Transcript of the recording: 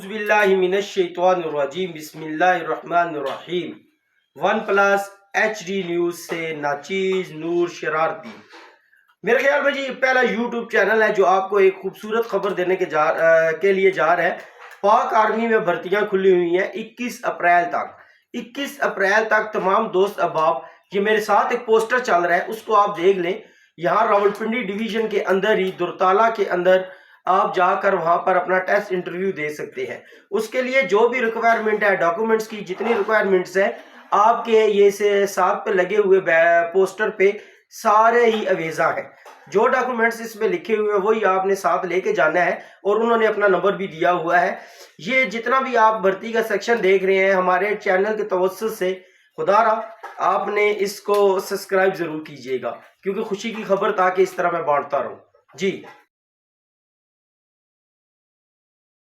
बिस्मिल्लाहिमिनश्शैतानिर्रजीम बिस्मिल्लाहिर्रहमानिर्रहीम। One plus HD news से नाचीज़ नूर शरारती। मेरे ख्याल में जी पहला YouTube चैनल है जो आपको एक खूबसूरत खबर देने के लिए जा रहा है। पाक आर्मी में भर्तियां खुली हुई हैं 21 अप्रैल तक। 21 अप्रैल तक तमाम दोस्त अहबाब, ये मेरे साथ एक पोस्टर चल रहा है, उसको आप देख लें। यहाँ रावलपिंडी डिवीजन के अंदर ही दुरताला के अंदर आप जाकर वहां पर अपना टेस्ट इंटरव्यू दे सकते हैं। उसके लिए जो भी रिक्वायरमेंट है, डॉक्यूमेंट्स की जितनी रिक्वायरमेंट्स है, आपके ये से साथ पे लगे हुए पोस्टर पे सारे ही अवेजा हैं। जो डॉक्यूमेंट्स इसमें लिखे हुए हैं वही आपने साथ लेके जाना है, और उन्होंने अपना नंबर भी दिया हुआ है। ये जितना भी आप भर्ती का सेक्शन देख रहे हैं हमारे चैनल के तवज्जुह से, खुदारा आपने इसको सब्सक्राइब जरूर कीजिएगा, क्योंकि खुशी की खबर ताकि इस तरह मैं बांटता रहूं जी।